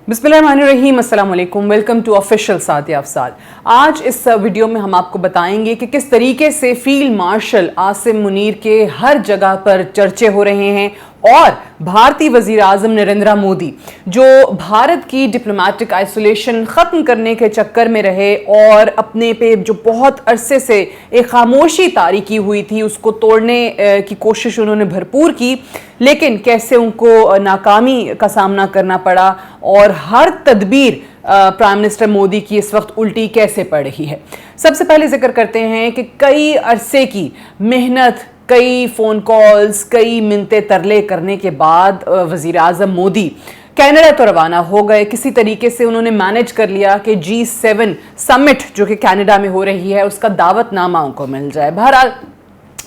बिस्मिल्लाहिर्रहमानिर्रहीम, अस्सलाम वालेकुम, वेलकम टू ऑफिशियल सातिया अफसाल। आज इस वीडियो में हम आपको बताएंगे कि किस तरीके से फील्ड मार्शल आसिम मुनीर के हर जगह पर चर्चे हो रहे हैं और भारतीय वजीर आजम नरेंद्र मोदी जो भारत की डिप्लोमेटिक आइसोलेशन ख़त्म करने के चक्कर में रहे और अपने पे जो बहुत अरसे से एक खामोशी तारी की हुई थी उसको तोड़ने की कोशिश उन्होंने भरपूर की, लेकिन कैसे उनको नाकामी का सामना करना पड़ा और हर तदबीर प्राइम मिनिस्टर मोदी की इस वक्त उल्टी कैसे पड़ रही है। सबसे पहले जिक्र करते हैं कि कई अरसे की मेहनत, कई फ़ोन कॉल्स, कई मिन्नते तरले करने के बाद वज़ीर आज़म मोदी कनाडा तो रवाना हो गए। किसी तरीके से उन्होंने मैनेज कर लिया कि G7 समिट जो कि कनाडा में हो रही है उसका दावतनामा उनको मिल जाए। बहरहाल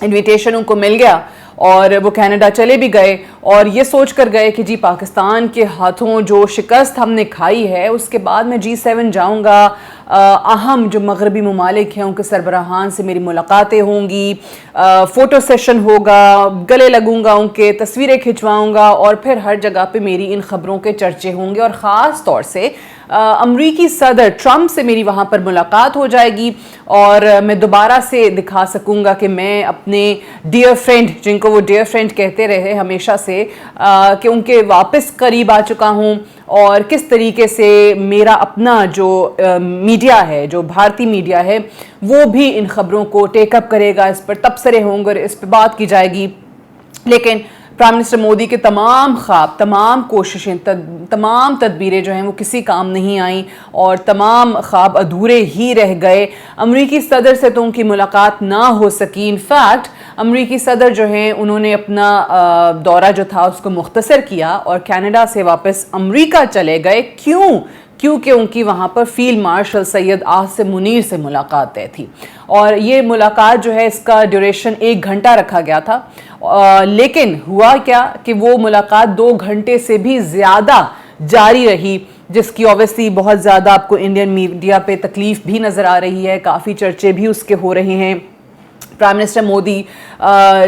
इन्विटेशन उनको मिल गया और वो कनाडा चले भी गए और ये सोच कर गए कि जी पाकिस्तान के हाथों जो शिकस्त हमने खाई है उसके बाद मैं G7 जाऊंगा, अहम जो मगरबी ममालिक हैं उनके सरबराहान से मेरी मुलाकातें होंगी, फ़ोटो सेशन होगा, गले लगूंगा, उनके तस्वीरें खिंचवाऊंगा और फिर हर जगह पे मेरी इन खबरों के चर्चे होंगे और ख़ास तौर से अमरीकी सदर ट्रंप से मेरी वहाँ पर मुलाकात हो जाएगी और मैं दोबारा से दिखा सकूँगा कि मैं अपने डियर फ्रेंड, जिनको वो डियर फ्रेंड कहते रहे हमेशा से, कि उनके वापस करीब आ चुका हूँ और किस तरीके से मेरा अपना जो मीडिया है, जो भारतीय मीडिया है, वो भी इन खबरों को टेकअप करेगा, इस पर तबसरे होंगे और इस पर बात की जाएगी। लेकिन प्राइम मिनिस्टर मोदी के तमाम ख्वाब, तमाम कोशिशें, तमाम तदबीरें जो हैं वो किसी काम नहीं आई और तमाम ख्वाब अधूरे ही रह गए। अमरीकी सदर से तो उनकी मुलाकात ना हो सकी। इनफैक्ट अमरीकी सदर जो हैं उन्होंने अपना दौरा जो था उसको मुख्तसर किया और कनाडा से वापस अमरीका चले गए। क्योंकि उनकी वहाँ पर फील्ड मार्शल सैयद आसिम मुनीर से मुलाकात तय थी और ये मुलाकात जो है इसका ड्यूरेशन 1 घंटा रखा गया था, लेकिन हुआ क्या कि वो मुलाकात 2 घंटे से भी ज़्यादा जारी रही, जिसकी ऑब्वियसली बहुत ज़्यादा आपको इंडियन मीडिया पे तकलीफ़ भी नज़र आ रही है, काफ़ी चर्चे भी उसके हो रहे हैं। प्राइम मिनिस्टर मोदी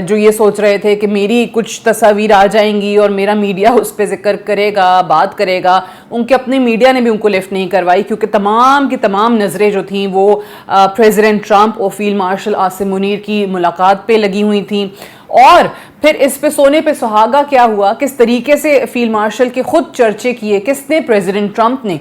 जो ये सोच रहे थे कि मेरी कुछ तस्वीर आ जाएंगी और मेरा मीडिया उस पर जिक्र करेगा, बात करेगा, उनके अपने मीडिया ने भी उनको लिफ्ट नहीं करवाई क्योंकि तमाम की तमाम नज़रें जो थीं वो प्रेसिडेंट ट्रंप और फील्ड मार्शल आसिम मुनीर की मुलाकात पे लगी हुई थी। और फिर इस पे सोने पे सुहागा क्या हुआ, किस तरीके से फील्ड मार्शल के खुद चर्चे किए, किसने, प्रेसिडेंट ट्रंप ने।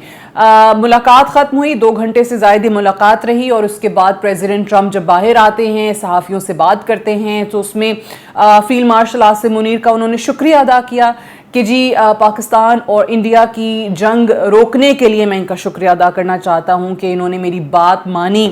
मुलाकात ख़त्म हुई, 2 घंटे से ज़्यादा मुलाकात रही और उसके बाद प्रेसिडेंट ट्रंप जब बाहर आते हैं, सहाफ़ियों से बात करते हैं, तो उसमें फील्ड मार्शल आसिम मुनीर का उन्होंने शुक्रिया अदा किया कि जी पाकिस्तान और इंडिया की जंग रोकने के लिए मैं इनका शुक्रिया अदा करना चाहता हूँ कि इन्होंने मेरी बात मानी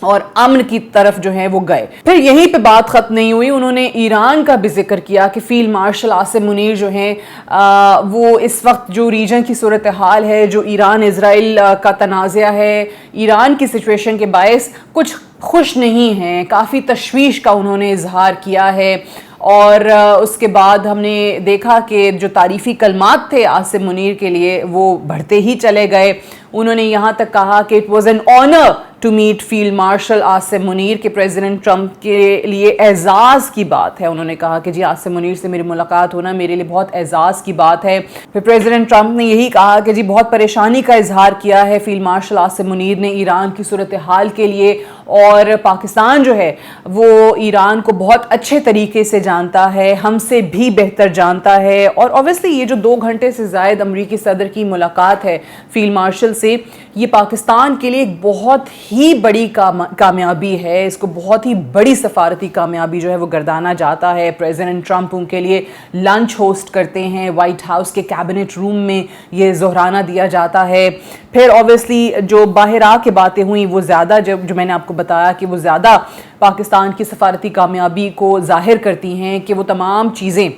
और अमन की तरफ जो है वो गए। फिर यहीं पे बात खत्म नहीं हुई, उन्होंने ईरान का भी जिक्र किया कि फील्ड मार्शल आसिम मुनीर जो हैं वो इस वक्त जो रीजन की सूरत हाल है, जो ईरान इजराइल का तनाज़ा है, ईरान की सिचुएशन के बायस कुछ खुश नहीं हैं, काफ़ी तशवीश का उन्होंने इजहार किया है। और उसके बाद हमने देखा कि जो तारीफ़ी कलमात थे आसिम मुनीर के लिए वो बढ़ते ही चले गए। उन्होंने यहाँ तक कहा कि it was an honour to meet field marshal Asim Munir के प्रेसिडेंट ट्रंप के लिए एजाज़ की बात है। उन्होंने कहा कि जी आसिम मुनीर से मेरी मुलाकात होना मेरे लिए बहुत एजाज़ की बात है। फिर प्रेसिडेंट ट्रंप ने यही कहा कि जी बहुत परेशानी का इजहार किया है फील्ड मार्शल आसिम मुनीर ने ईरान की सूरत हाल के लिए और पाकिस्तान जो है वो ईरान को बहुत अच्छे तरीके से जानता है, हमसे भी बेहतर जानता है। और ऑब्वियसली ये जो 2 घंटे से ज़ायद अमरीकी सदर की मुलाकात है फील्ड मार्शल से, ये पाकिस्तान के लिए एक बहुत ही बड़ी कामयाबी है। इसको बहुत ही बड़ी सफारती कामयाबी जो है वो गर्दाना जाता है। प्रेसिडेंट ट्रंप उनके लिए लंच होस्ट करते हैं, वाइट हाउस के कैबिनेट रूम में ये ज़ोहराना दिया जाता है। फिर ऑब्वियसली जो बाहर आके बातें हुई वो ज़्यादा, जो मैंने आपको बताया कि वो ज़्यादा पाकिस्तान की सफारती कामयाबी को ज़ाहिर करती हैं कि वो तमाम चीज़ें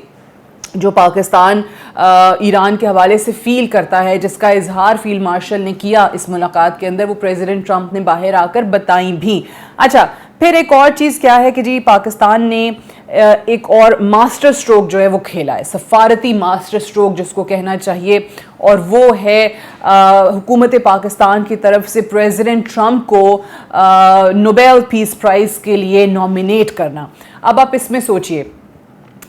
जो पाकिस्तान ईरान के हवाले से फ़ील करता है, जिसका इजहार फील्ड मार्शल ने किया इस मुलाकात के अंदर, वो प्रेसिडेंट ट्रंप ने बाहर आकर बताई भी। अच्छा, फिर एक और चीज़ क्या है कि जी पाकिस्तान ने एक और मास्टर स्ट्रोक जो है वो खेला है, सफारती मास्टर स्ट्रोक जिसको कहना चाहिए, और वो है हुकूमत पाकिस्तान की तरफ से प्रेसिडेंट ट्रंप को नोबेल पीस प्राइज़ के लिए नॉमिनेट करना। अब आप इसमें सोचिए,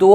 2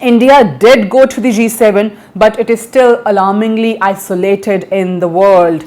India did go to the G7 but it is still alarmingly isolated in the world.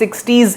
60s